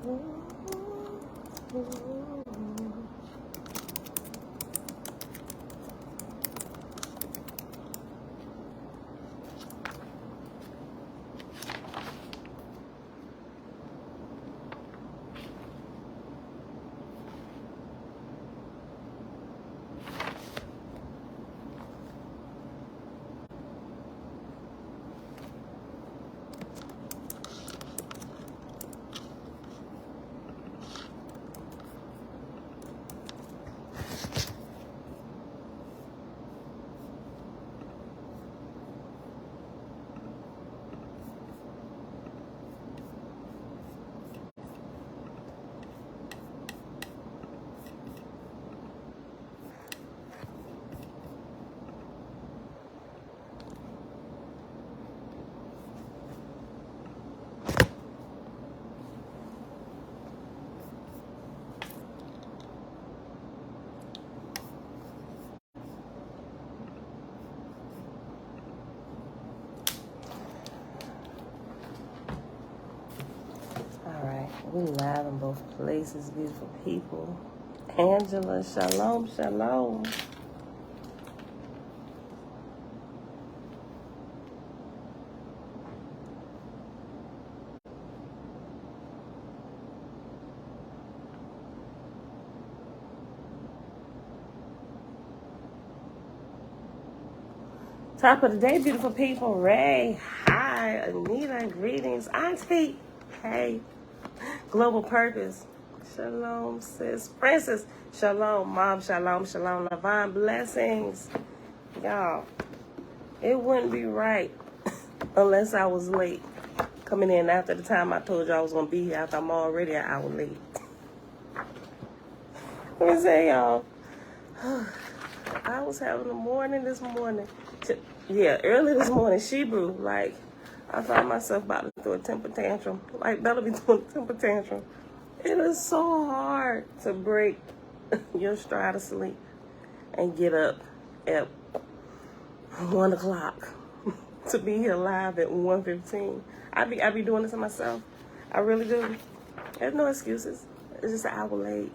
We live in both places, beautiful people. Angela, shalom, shalom. Top of the day, beautiful people. Ray, hi. Anita, greetings. Auntie, hey. Global Purpose, shalom, sis. Princess, shalom. Mom, shalom, shalom. Divine blessings. Y'all, it wouldn't be right unless I was late coming in after the time I told you I was going to be here after I'm already an hour late. Let me say, y'all, I was having a morning this morning. Early this morning, Shebrew, like, I found myself about to throw a temper tantrum. Like Bella be doing a temper tantrum. It is so hard to break your stride of sleep and get up at 1 o'clock to be here live at 1:15. I be doing this to myself. I really do. There's no excuses. It's just an hour late.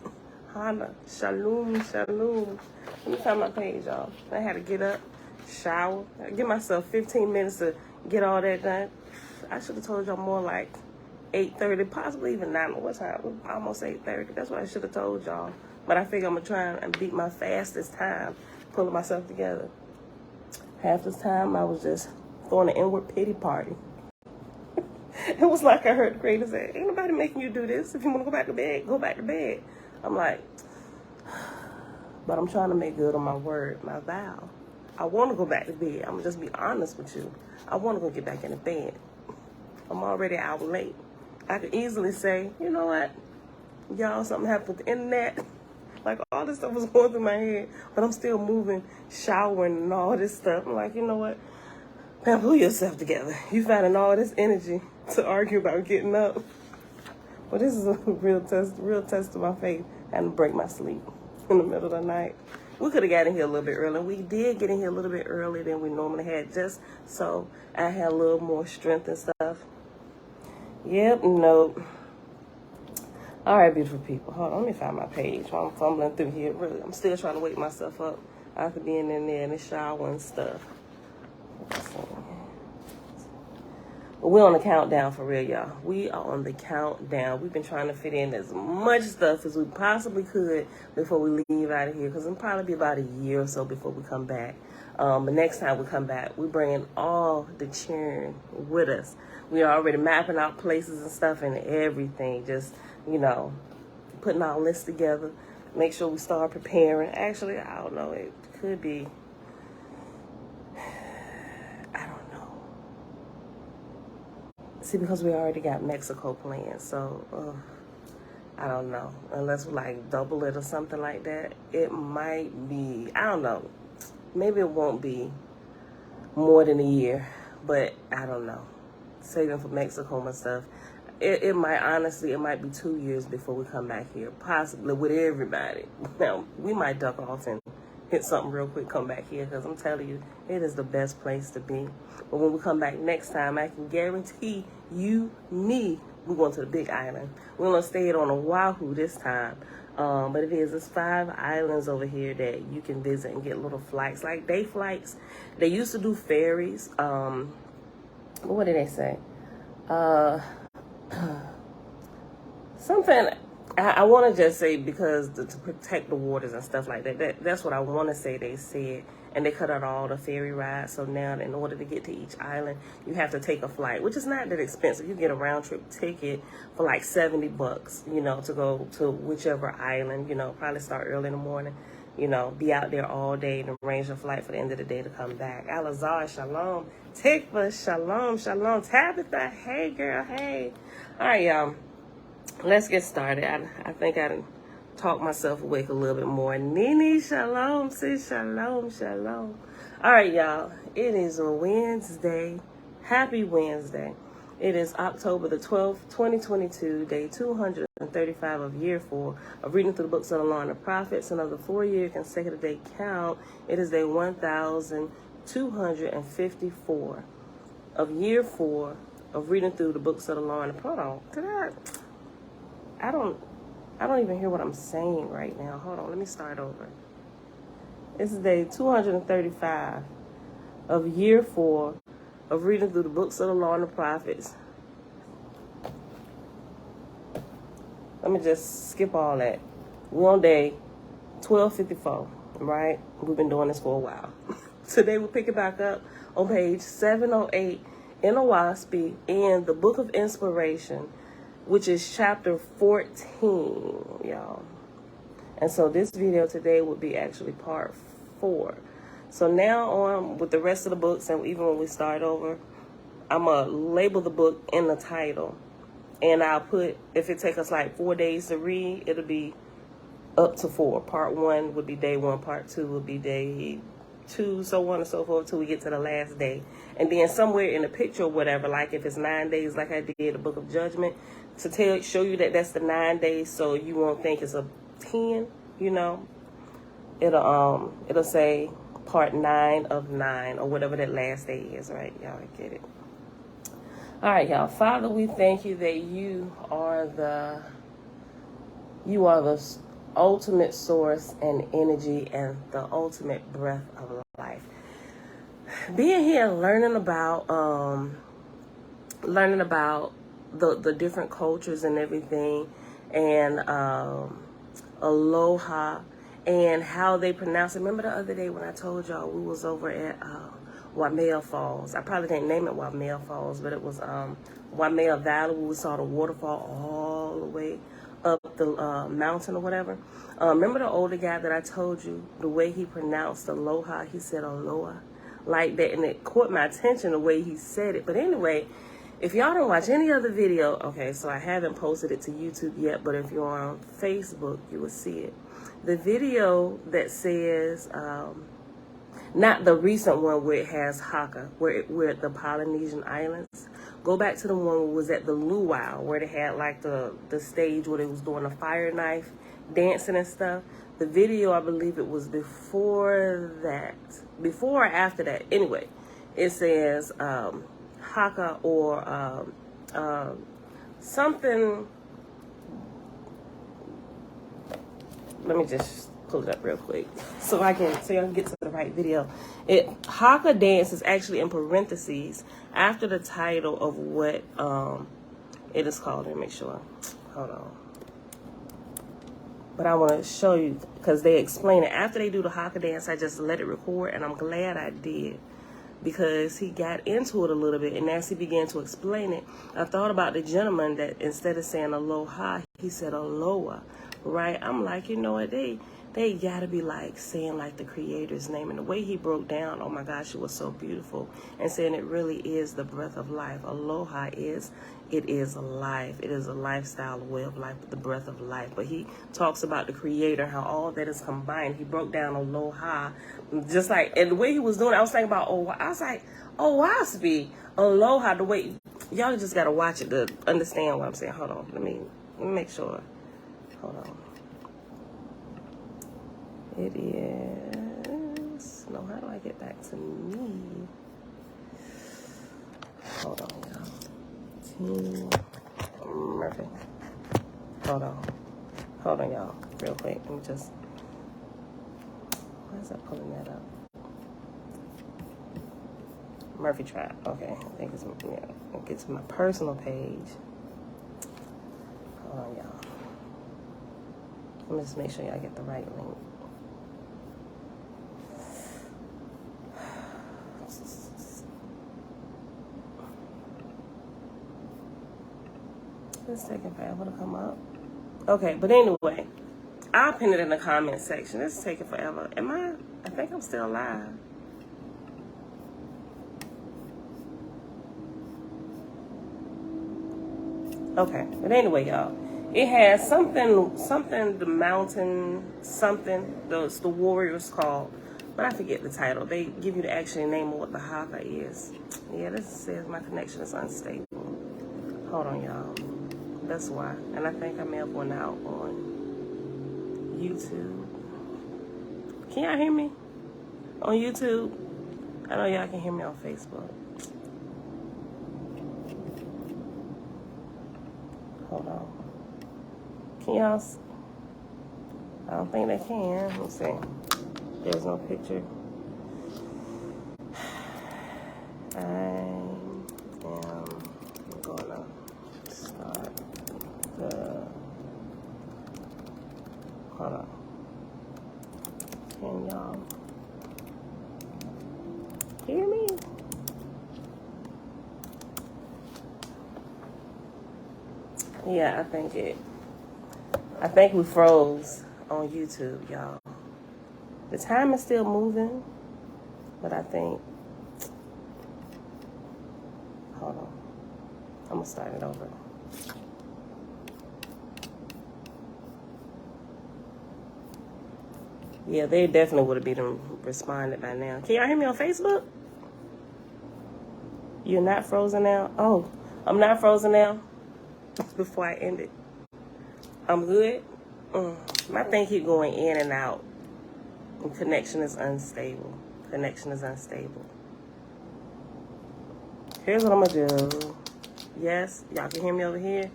Hana, shalom, shalom. Let me find my page, y'all. I had to get up, shower, give myself 15 minutes to get all that done. I should have told y'all more like 8:30, possibly even 9. What time? Almost 8:30. That's what I should have told y'all. But I figure I'm going to try and beat my fastest time, pulling myself together. Half this time, I was just throwing an inward pity party. It was like I heard the creator say, ain't nobody making you do this. If you want to go back to bed, go back to bed. I'm like, but I'm trying to make good on my word, my vow. I want to go back to bed. I'm going to just be honest with you. I want to go get back in the bed. I'm already an hour late. I could easily say, you know what? Y'all, something happened with the internet. Like, all this stuff was going through my head. But I'm still moving, showering, and all this stuff. I'm like, you know what? Man, pull yourself together. You finding all this energy to argue about getting up. Well, this is a real test of my faith. And to break my sleep in the middle of the night. We could have got in here a little bit early. We did get in here a little bit earlier than we normally had, just so I had a little more strength and stuff. Yep, nope. All right, beautiful people. Hold on, let me find my page while I'm fumbling through here. Really, I'm still trying to wake myself up after being in there in the shower and stuff. But we're on the countdown for real, y'all. We are on the countdown. We've been trying to fit in as much stuff as we possibly could before we leave out of here, because it'll probably be about a year or so before we come back. But next time we come back, we're bringing all the churn with us. We are already mapping out places and stuff and everything. Just, you know, putting our list together. Make sure we start preparing. Actually, I don't know. It could be... See, because we already got Mexico planned, so I don't know. Unless we like double it or something like that, it might be, I don't know. Maybe it won't be more than a year, but I don't know. Saving for Mexico and stuff. It might, honestly, it might be 2 years before we come back here, possibly with everybody. Now, we might duck off and hit something real quick, come back here, because I'm telling you, it is the best place to be. But when we come back next time, I can guarantee you, me, we're going to the big island. We're going to stay on Oahu this time. But it's 5 islands over here that you can visit and get little flights, like day flights. They used to do ferries. What did they say? Something I want to just say, because to protect the waters and stuff like that. That's what I want to say they said. And they cut out all the ferry rides. So now, in order to get to each island, you have to take a flight, which is not that expensive. You get a round trip ticket for like $70, you know, to go to whichever island. You know, probably start early in the morning. You know, be out there all day and arrange a flight for the end of the day to come back. Alazar, shalom. Tikva, shalom, shalom. Tabitha, hey girl, hey. All right, y'all. Let's get started. I think I done talk myself awake a little bit more. Nini, shalom, sis, shalom, shalom. All right, y'all. It is a Wednesday. Happy Wednesday. It is October the 12th, 2022, day 235 of year 4 of reading through the books of the Law and the Prophets, and of the 4-year consecutive day count. It is day 1254 of year 4 of reading through the books of the Law and the Prophets. I don't even hear what I'm saying right now. Hold on, let me start over. This is day 235 of year 4 of reading through the books of the Law and the Prophets. Let me just skip all that. We're on day 1254, right? We've been doing this for a while. Today we'll pick it back up on page 708 in OAHSPE in the Book of Inspiration, which is chapter 14, y'all. And so this video today would be actually part 4. So now on with the rest of the books, and even when we start over, I'm going to label the book in the title. And I'll put, if it takes us like 4 days to read, it'll be up to 4. Part 1 would be day 1. Part 2 would be day 2, so on and so forth, till we get to the last day. And then somewhere in the picture or whatever, like if it's 9 days, like I did the Book of Judgment, to show you that that's the 9 days, so you won't think it's a 10, you know. It'll say part 9 of 9, or whatever that last day is, right? Y'all get it. All right, y'all. Father, we thank you that you are the ultimate source and energy and the ultimate breath of life. Being here, learning about the different cultures and everything, and aloha, and how they pronounce it. Remember the other day when I told y'all we was over at Waimea Falls? I probably didn't name it Waimea Falls, but it was Waimea Valley. We saw the waterfall all the way up the mountain or whatever. Remember the older guy that I told you, the way he pronounced aloha? He said aloha like that, and it caught my attention the way he said it. But anyway, if y'all don't watch any other video, okay, so I haven't posted it to YouTube yet, but if you're on Facebook, you will see it. The video that says, not the recent one where it has Haka, where we're at the Polynesian Islands. Go back to the one where was at the luau, where they had like the stage where they was doing the fire knife dancing and stuff. The video, I believe it was before that, before or after that. Anyway, it says Haka or something. Let me just pull it up real quick so y'all can get to the right video. Haka dance is actually in parentheses after the title of what it is called. Let me make sure. Hold on. But I want to show you, because they explain it. After they do the Haka dance, I just let it record, and I'm glad I did, because he got into it a little bit, and as he began to explain it, I thought about the gentleman that instead of saying aloha, he said aloha, right? I'm like, you know what, they gotta be like saying like the Creator's name. And the way he broke down, oh my gosh, it was so beautiful, and saying it really is the breath of life. Aloha is life. It is a lifestyle, a way of life, the breath of life. But he talks about the Creator, how all that is combined. He broke down aloha, just like, and the way he was doing it, I was thinking about, I was like, OAHSPE, aloha, the way, y'all just gotta watch it to understand what I'm saying. Hold on, let me make sure. Hold on. It is, no, how do I get back to me? Hold on, y'all. Team Okay. Hold on, y'all, real quick. Let me just. Why is that pulling that up? Murphy Trap. Okay, I think it's I'll get to my personal page. Hold on, y'all. Let me just make sure y'all get the right link. It's taking forever to come up. Okay, but anyway, I'll pin it in the comment section. This is taking forever. I think I'm still live. Okay, but anyway, y'all, it has something, the mountain, something, the warriors called, but I forget the title. They give you the actual name of what the haka is. Yeah, this says my connection is unstable. Hold on, y'all. That's why. And I think I may have went out on YouTube. Can y'all hear me on YouTube? I know y'all can hear me on Facebook. Hold on. Can y'all? I don't think they can. Let's see. There's no picture. I am gonna start the. Hold on. Can y'all hear me? Yeah, I think we froze on YouTube, y'all. The time is still moving, but I think, hold on. I'm gonna start it over. Yeah, they definitely would have been responded by now. Can y'all hear me on Facebook? You're not frozen now? Oh, I'm not frozen now? Before I end it. I'm good? My thing keep going in and out. And connection is unstable. Here's what I'm gonna do. Yes, y'all can hear me over here?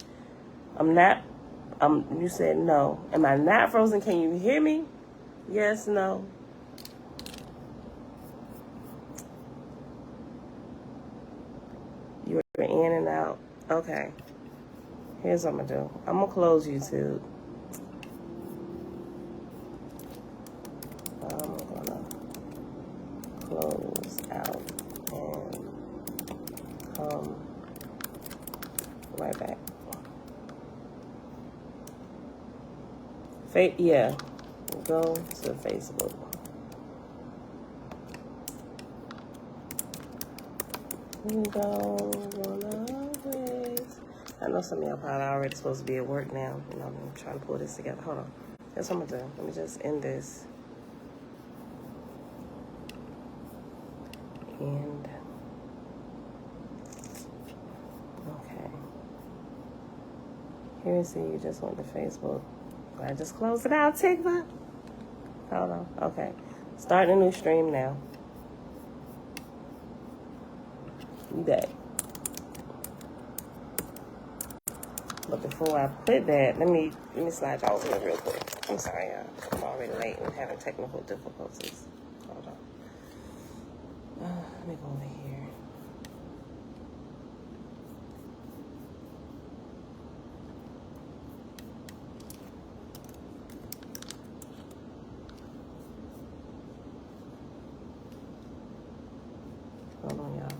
You said no. Am I not frozen? Can you hear me? Yes, no. You're in and out. Okay. Here's what I'm gonna do. I'm gonna close YouTube. I'm gonna close out and come right back. Yeah, go to Facebook. We don't wanna waste. I know some of y'all probably already supposed to be at work now. You know, I'm trying to pull this together. Hold on. That's what I'm gonna do. Let me just end this. And okay. Here you see you just went to Facebook. I just closed it out, TikTok. Hold on. Okay. Start a new stream now. You back. But before I put that, let me slide y'all over here real quick. I'm sorry, y'all. I'm already late and having technical difficulties. Hold on. Let me go over here. Hold on, y'all.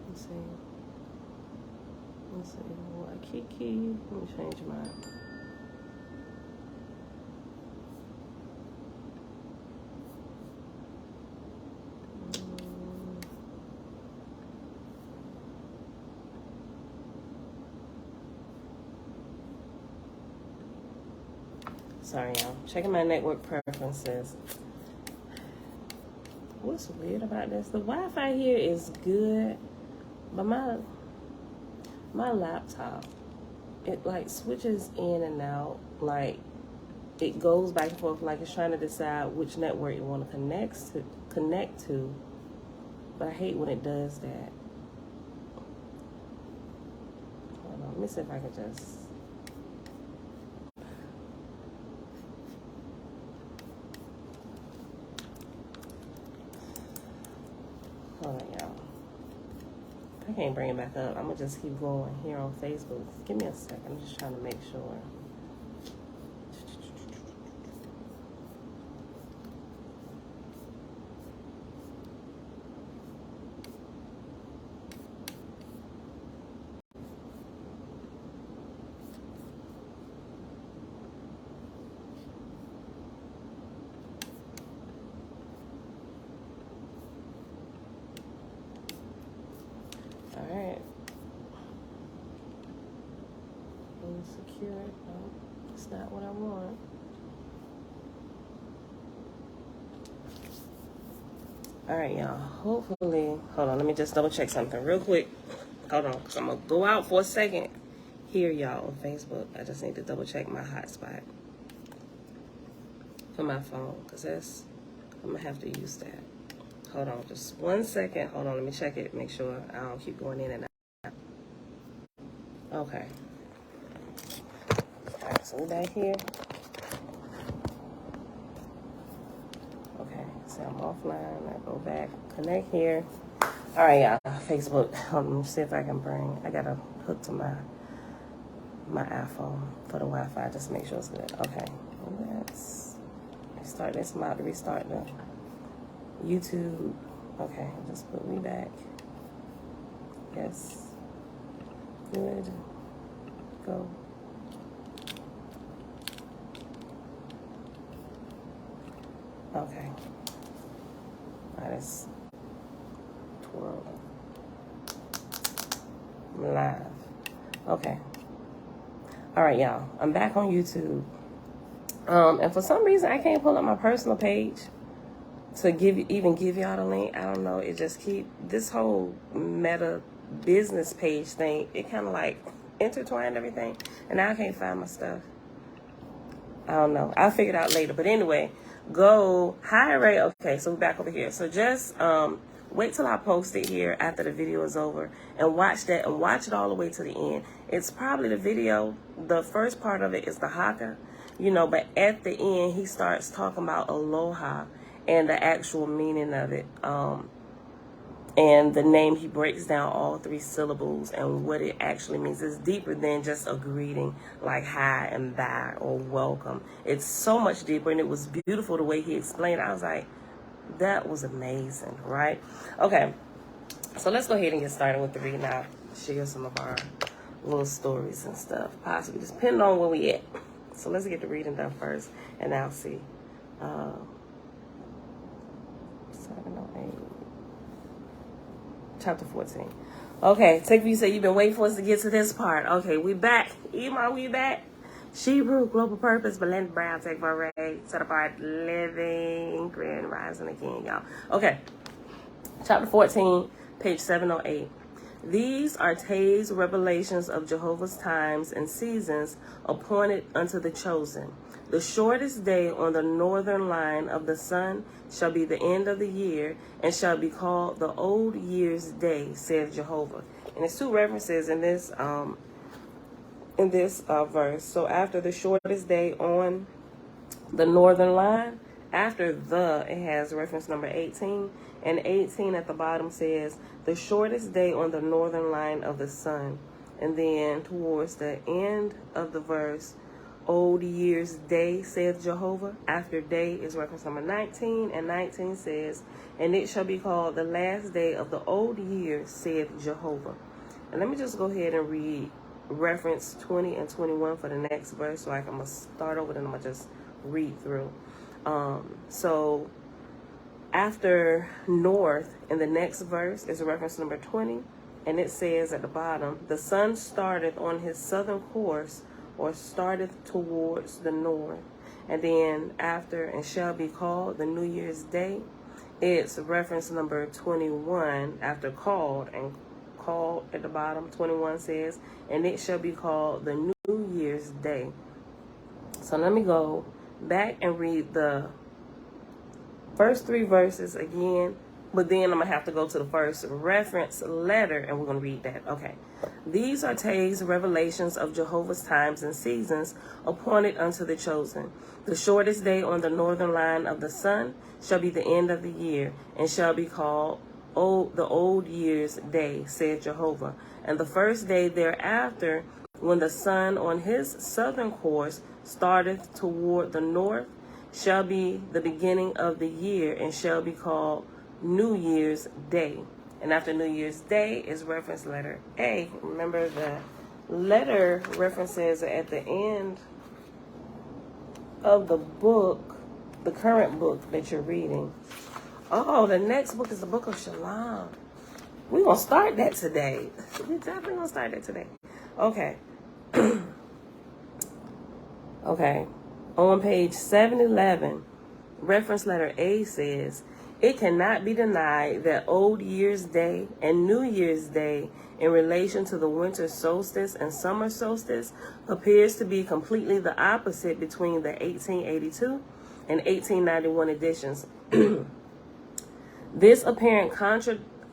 Let's see. Waikiki. Let me change mine. Sorry, y'all. Checking my network preferences. What's weird about this? The Wi-Fi here is good, but my laptop, it like switches in and out. Like it goes back and forth. Like it's trying to decide which network you want to connect to. But I hate when it does that. Let me see if I can just. Hold on, y'all. I can't bring it back up. I'm gonna just keep going here on Facebook. Give me a second. I'm just trying to make sure. All right. Secure it. No, it's not what I want. All right, y'all. Hopefully, hold on. Let me just double check something real quick. Hold on, because I'm going to go out for a second. Here, y'all, on Facebook. I just need to double check my hotspot for my phone, because I'm going to have to use that. Hold on, just 1 second. Hold on, let me check it. Make sure I don't keep going in and out. Okay. All right, so we're back here. Okay, so I'm offline. I go back, connect here. All right, y'all. Facebook. Let me see if I can bring. I got to hook to my iPhone for the Wi-Fi. Just make sure it's good. Okay. Let's start this. I'm about to restart the YouTube. Okay, just put me back. Yes. Good. Go. Okay. All right, it's 12. I'm live. Okay. All right, y'all. I'm back on YouTube. And for some reason, I can't pull up my personal page to even give y'all the link. I don't know. It just this whole Meta business page thing. It kind of like intertwined everything, and now I can't find my stuff. I don't know. I'll figure it out later. But anyway, go hi Ray. Okay, so we're back over here. So just wait till I post it here after the video is over and watch that and watch it all the way to the end. It's probably the video. The first part of it is the haka, but at the end he starts talking about aloha and the actual meaning of it. And the name, he breaks down all 3 syllables and what it actually means. It's deeper than just a greeting like hi and bye or welcome. It's so much deeper, and it was beautiful the way he explained it. I was like, that was amazing, right? Okay, so let's go ahead and get started with the reading. I'll share some of our little stories and stuff, possibly, just depending on where we at. So let's get the reading done first, and I'll see. 708. Chapter 14. Okay, Tiffany, you said you've been waiting for us to get to this part. Okay, we back. Ema, we back. Shebrew, Global Purpose, Belinda Brown, Take for Ray, Set Apart, Living, Grand Rising again, y'all. Okay, chapter 14, page 708. These are Tay's revelations of Jehovah's times and seasons appointed unto the chosen. The shortest day on the northern line of the sun shall be the end of the year, and shall be called the old year's day, saith Jehovah. And there's 2 references in this verse. So after the shortest day on the northern line, after it has reference number 18, and 18 at the bottom says the shortest day on the northern line of the sun. And then towards the end of the verse, old year's day, saith Jehovah. After day is reference number 19, and 19 says, and it shall be called the last day of the old year, saith Jehovah. And let me just go ahead and read reference 20 and 21 for the next verse, so I'm going to start over, then I'm going to just read through. So after north in the next verse is reference number 20, and it says at the bottom, the sun starteth on his southern course, or starteth towards the north. And then after, and shall be called the New Year's Day, it's reference number 21 after called, and called at the bottom, 21 says, and it shall be called the New Year's Day. So let me go back and read the first 3 verses again, But then I'm going to have to go to the first reference letter, and we're going to read that. Okay. These are Tay's revelations of Jehovah's times and seasons appointed unto the chosen. The shortest day on the northern line of the sun shall be the end of the year, and shall be called the old year's day, said Jehovah. And the first day thereafter, when the sun on his southern course starteth toward the north, shall be the beginning of the year, and shall be called New Year's Day. And after New Year's Day is reference letter A. Remember, the letter references are at the end of the book, the current book that you're reading. Oh, the next book is the book of Shalom. We're going to start that today. We're definitely going to start that today. Okay. Okay. On page 711, reference letter A says, it cannot be denied that Old Year's Day and New Year's Day in relation to the winter solstice and summer solstice appears to be completely the opposite between the 1882 and 1891 editions. This apparent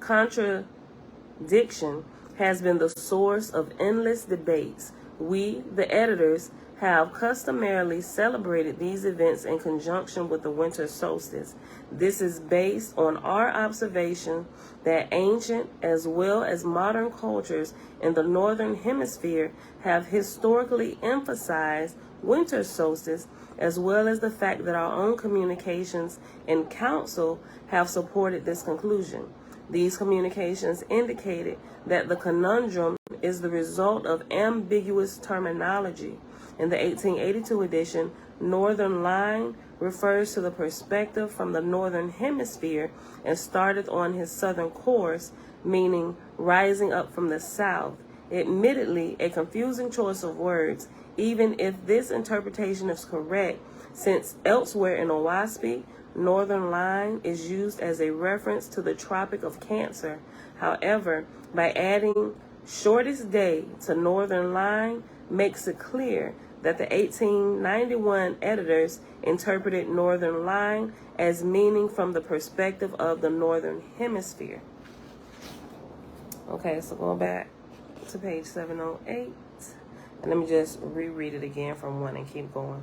contradiction has been the source of endless debates. We, the editors, have customarily celebrated these events in conjunction with the winter solstice. This is based on our observation that ancient as well as modern cultures in the northern hemisphere have historically emphasized winter solstice, as well as the fact that our own communications and council have supported this conclusion. These communications indicated that the conundrum is the result of ambiguous terminology. In the 1882 edition, Northern Line refers to the perspective from the northern hemisphere and started on his southern course, meaning rising up from the south. Admittedly, a confusing choice of words, even if this interpretation is correct, since elsewhere in OAHSPE, Northern Line is used as a reference to the Tropic of Cancer. However, by adding shortest day to Northern Line makes it clear that the 1891 editors interpreted Northern Line as meaning from the perspective of the Northern Hemisphere. Okay, so going back to page 708, and let me just reread it again from 1 and keep going.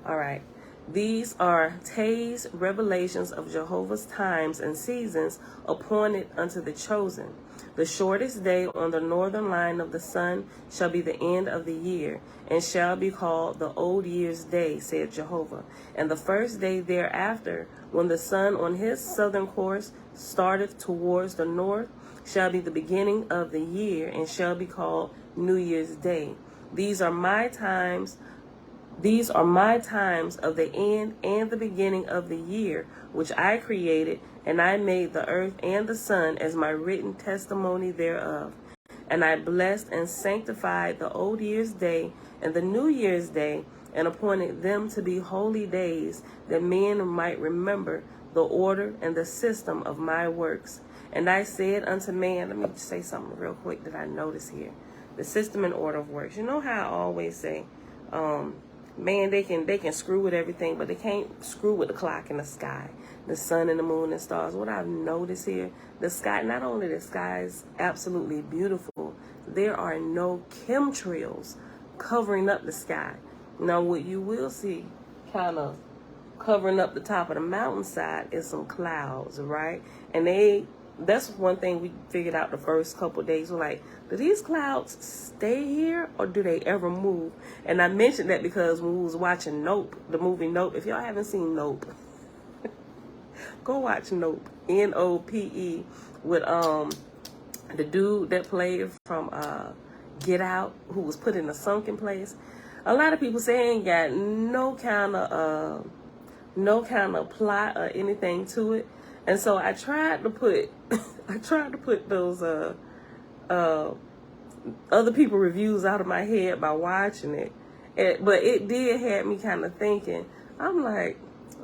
All right. These are Tay's revelations of Jehovah's times and seasons appointed unto the chosen. The shortest day on the northern line of the sun shall be the end of the year, and shall be called the old year's day, said Jehovah. And the first day thereafter, when the sun on his southern course starteth towards the north, shall be the beginning of the year, and shall be called New Year's Day. These are my times of the end and the beginning of the year, which I created, and I made the earth and the sun as my written testimony thereof. And I blessed and sanctified the old year's day and the New Year's Day, and appointed them to be holy days, that men might remember the order and the system of my works. And I said unto man, let me say something real quick that I notice here. The system and order of works. You know how I always say, man, they can screw with everything, but they can't screw with the clock in the sky, the sun and the moon and stars. What I've noticed here, the sky, not only the sky is absolutely beautiful, there are no chemtrails covering up the sky. Now, what you will see kind of covering up the top of the mountainside is some clouds, right? And that's one thing we figured out the first couple of days. We're like, do these clouds stay here or do they ever move? And I mentioned that because when we was watching Nope, the movie Nope, if y'all haven't seen Nope, go watch Nope, N-O-P-E, with the dude that played from Get Out, who was put in a sunken place. A lot of people say ain't got no kind of plot or anything to it. And so I tried to put those other people reviews out of my head by watching it. But it did have me kind of thinking. I'm like,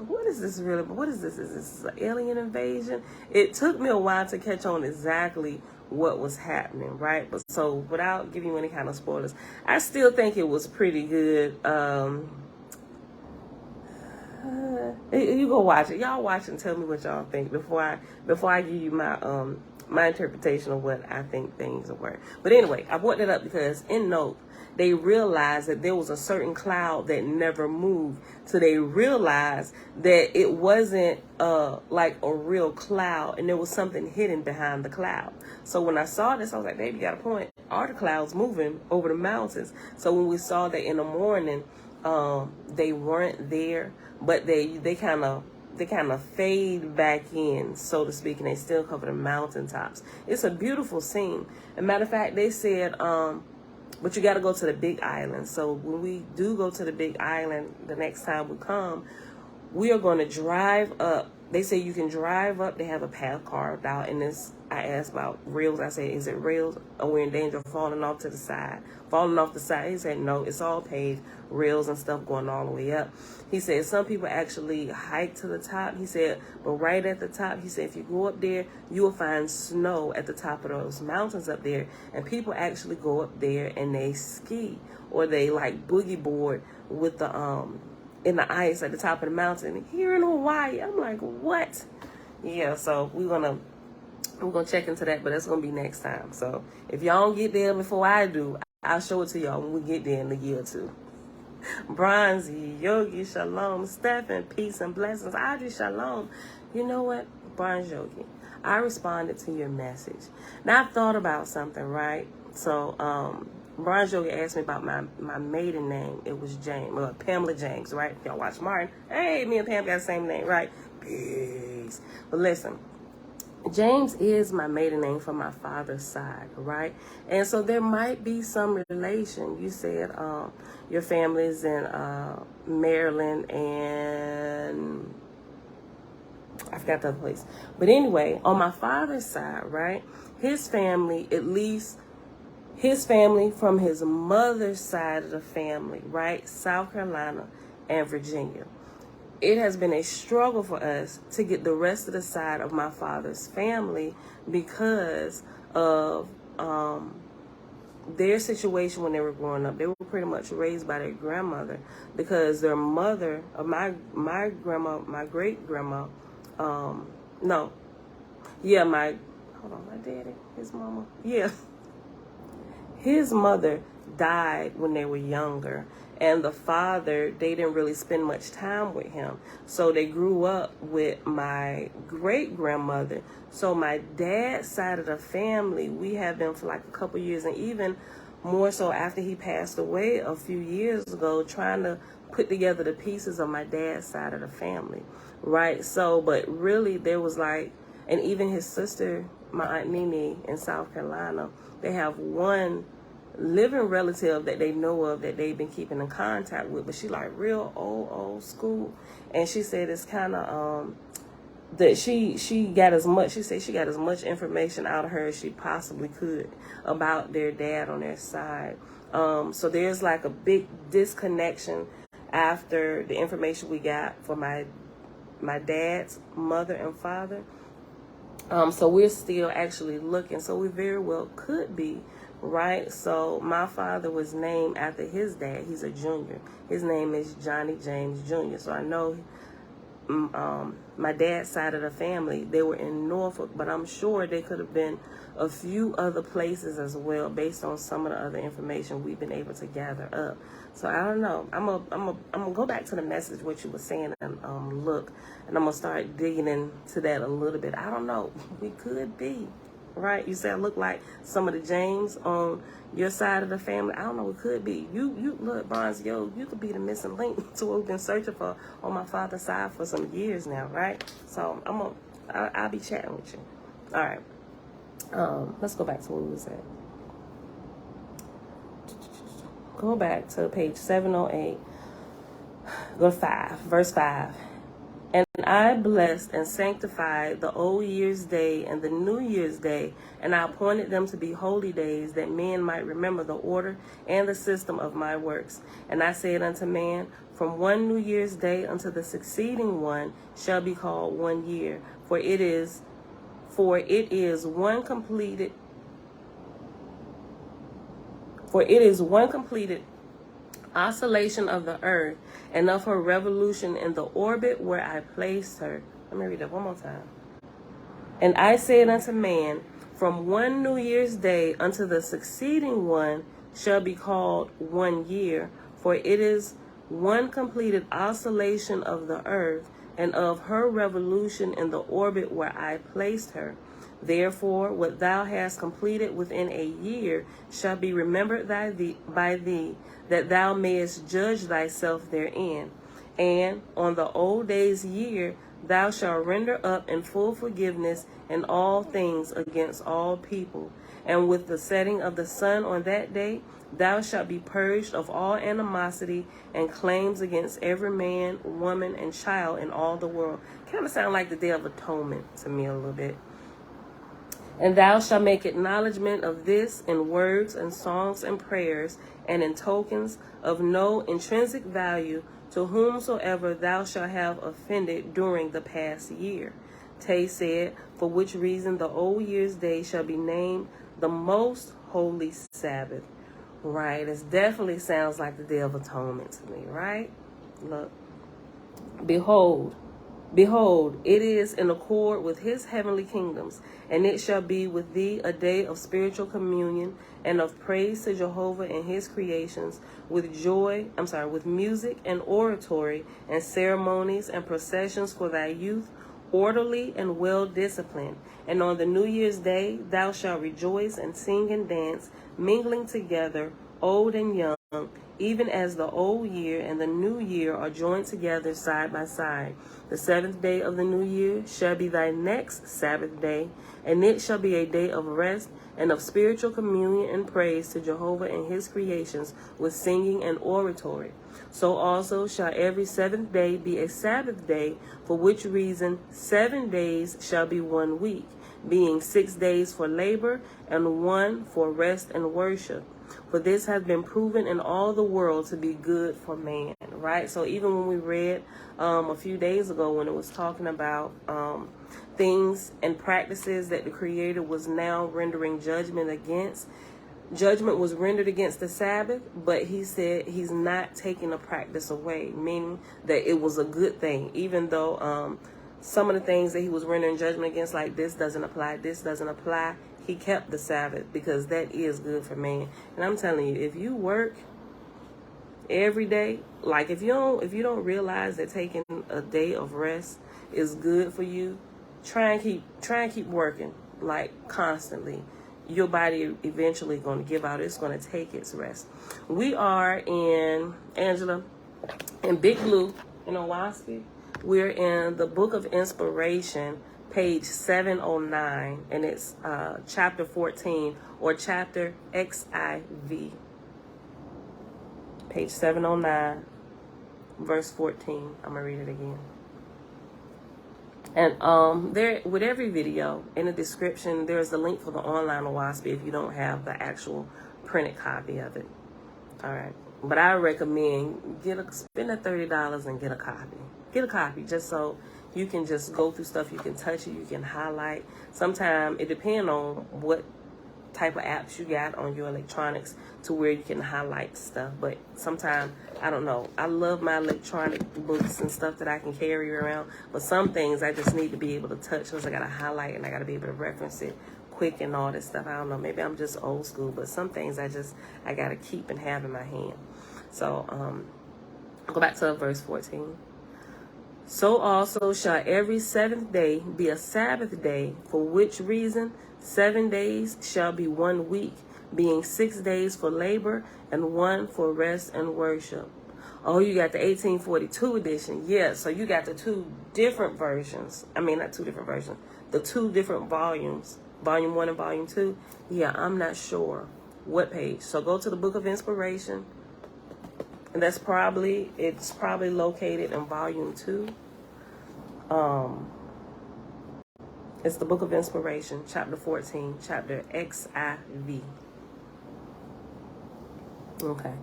what is this really? What is this? Is this an alien invasion? It took me a while to catch on exactly what was happening, right? But so without giving you any kind of spoilers, I still think it was pretty good. You go watch it. Y'all watch it and tell me what y'all think before I give you my interpretation of what I think things were. But anyway, I brought that up because in Note, they realized that there was a certain cloud that never moved. So they realized that it wasn't like a real cloud, and there was something hidden behind the cloud. So when I saw this, I was like, baby, you got a point. Are the clouds moving over the mountains? So when we saw that in the morning, they weren't there, but they kind of fade back in, so to speak, and they still cover the mountaintops. It's a beautiful scene. As a matter of fact, they said, but you got to go to the Big Island. So when we do go to the Big Island, the next time we come, we are going to drive up. They say you can drive up. They have a path carved out. And this, I asked about rails. I said, is it rails? Or we're in danger of falling off to the side? Falling off the side. He said, no, it's all paved. Rails and stuff going all the way up. He said, some people actually hike to the top. He said, but right at the top, he said, if you go up there, you will find snow at the top of those mountains up there. And people actually go up there and they ski, or they like boogie board with the, in the ice at the top of the mountain here in Hawaii. I'm like, what? Yeah, so we're gonna check into that, but that's gonna be next time. So if y'all don't get there before I do, I'll show it to y'all when we get there in a year or two. Bronzy, Yogi, Shalom, Stephen, peace and blessings. Audrey, Shalom. You know what, Bronze Yogi, I responded to your message. Now I've thought about something, right? So Bronze Yogi asked me about my maiden name. It was James, Pamela James, right? Y'all watch Martin. Hey, me and Pam got the same name, right? Peace. But listen, James is my maiden name from my father's side, right? And so there might be some relation. You said your family's in Maryland and I forgot the other place. But anyway, on my father's side, right, his family, at least his family from his mother's side of the family, right, South Carolina and Virginia. It has been a struggle for us to get the rest of the side of my father's family because of their situation when they were growing up. They were pretty much raised by their grandmother because their mother, my grandma, my great grandma, my daddy, his mama, his mother died when they were younger. And the father, they didn't really spend much time with him. So they grew up with my great-grandmother. So my dad's side of the family, we had them for like a couple years. And even more so after he passed away a few years ago, trying to put together the pieces of my dad's side of the family, right? So, but really there was like, and even his sister, my Aunt Nene in South Carolina, they have one living relative that they know of that they've been keeping in contact with, but she like real old school. And she said it's kind of that she got as much, she said she got as much information out of her as she possibly could about their dad on their side. So there's like a big disconnection after the information we got for my dad's mother and father. So we're still actually looking. So we very well could be, right? So my father was named after his dad. He's a junior. His name is Johnny James Jr. So I know my dad's side of the family, they were in Norfolk, but I'm sure they could have been a few other places as well based on some of the other information we've been able to gather up. So I don't know. I'm gonna go back to the message, what you were saying, and look, and I'm gonna start digging into that a little bit. I don't know. We could be, right? You said I look like some of the James on your side of the family. I don't know. It could be. You look, Bronze, you could be the missing link to what we've been searching for on my father's side for some years now, right? So I'll be chatting with you. All right. Let's go back to what we was at. Go back to page 708. Go 5, verse 5. And I blessed and sanctified the old year's day and the New Year's day, and I appointed them to be holy days, that men might remember the order and the system of my works. And I said unto man, from one New Year's day unto the succeeding one shall be called 1 year, for it is one completed oscillation of the earth, and of her revolution in the orbit where I placed her. Let me read that one more time. And I said unto man, from one New Year's day unto the succeeding one shall be called 1 year, for it is one completed oscillation of the earth, and of her revolution in the orbit where I placed her. Therefore, what thou hast completed within a year shall be remembered by thee, that thou mayest judge thyself therein. And on the old day's year thou shalt render up in full forgiveness in all things against all people. And with the setting of the sun on that day, thou shalt be purged of all animosity and claims against every man, woman, and child in all the world. Kind of sound like the Day of Atonement to me a little bit. And thou shalt make acknowledgement of this in words and songs and prayers, and in tokens of no intrinsic value, to whomsoever thou shalt have offended during the past year. Tay said, for which reason the old year's day shall be named the most holy Sabbath. Right, it definitely sounds like the Day of Atonement to me, right? Look, behold, it is in accord with his heavenly kingdoms, and it shall be with thee a day of spiritual communion and of praise to Jehovah and his creations, with with music and oratory and ceremonies and processions for thy youth, orderly and well disciplined. And on the New Year's day thou shalt rejoice and sing and dance, mingling together old and young, even as the old year and the new year are joined together side by side. The seventh day of the new year shall be thy next Sabbath day, and it shall be a day of rest and of spiritual communion and praise to Jehovah and his creations, with singing and oratory. So also shall every seventh day be a Sabbath day, for which reason 7 days shall be 1 week, being 6 days for labor and 1 for rest and worship. For this has been proven in all the world to be good for man, right? So even when we read a few days ago when it was talking about things and practices that the Creator was now rendering judgment against, judgment was rendered against the Sabbath, but he said he's not taking a practice away, meaning that it was a good thing, even though some of the things that he was rendering judgment against, like this doesn't apply, he kept the Sabbath because that is good for man. And I'm telling you, if you work every day, like if you don't realize that taking a day of rest is good for you, try and keep working like constantly. Your body eventually going to give out. It's going to take its rest. We are in Angela in Big Blue in OAHSPE. We're in the Book of Inspiration, page 709, and it's chapter 14 or chapter XIV. Page 709, verse 14. I'm gonna read it again. And there, with every video in the description, there's the link for the online OAHSPE if you don't have the actual printed copy of it. All right, but I recommend spend the $30 and get a copy. Get a copy just so you can just go through stuff. You can touch it. You can highlight. Sometimes it depends on what type of apps you got on your electronics to where you can highlight stuff. But sometimes, I don't know. I love my electronic books and stuff that I can carry around. But some things I just need to be able to touch because I got to highlight and I got to be able to reference it quick and all this stuff. I don't know. Maybe I'm just old school. But some things I got to keep and have in my hand. So go back to verse 14. So also shall every seventh day be a Sabbath day, for which reason 7 days shall be 1 week, being 6 days for labor and 1 for rest and worship. Oh, you got the 1842 edition. Yeah, so you got the two different versions. I mean, not two different versions. The two different volumes, volume 1 and volume 2. Yeah, I'm not sure what page. So go to the Book of Inspiration. And it's probably located in volume 2. It's the Book of Inspiration, chapter 14, chapter XIV. Okay.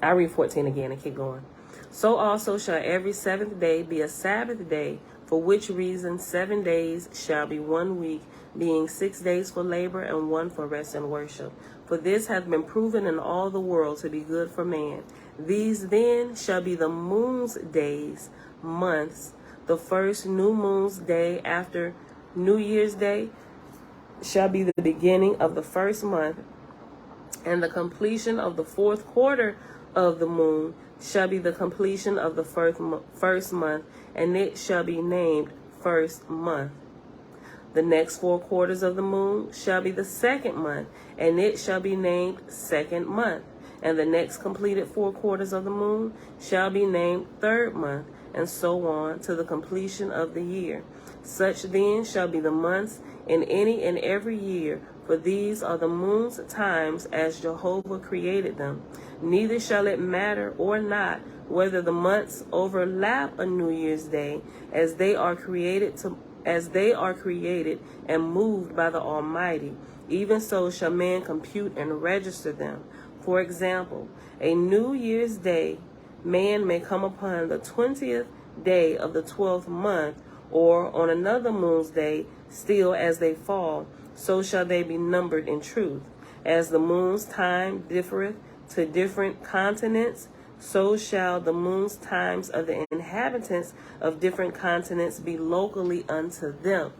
I read 14 again and keep going. So also shall every seventh day be a Sabbath day, for which reason 7 days shall be 1 week, being 6 days for labor and 1 for rest and worship. For this hath been proven in all the world to be good for man. These then shall be the moon's days, months. The first new moon's day after New Year's Day shall be the beginning of the first month, and the completion of the fourth quarter of the moon shall be the completion of the first month, and it shall be named first month. The next 4 quarters of the moon shall be the second month, and it shall be named second month. And the next completed 4 quarters of the moon shall be named third month, and so on to the completion of the year. Such then shall be the months in any and every year, for these are the moon's times as Jehovah created them. Neither shall it matter or not whether the months overlap a New Year's Day, as they are created and moved by the Almighty. Even so shall man compute and register them. For example, a New Year's Day man may come upon the 20th day of the 12th month, or on another moon's day, still as they fall, so shall they be numbered in truth. As the moon's time differeth to different continents, so shall the moon's times of the inhabitants of different continents be locally unto them.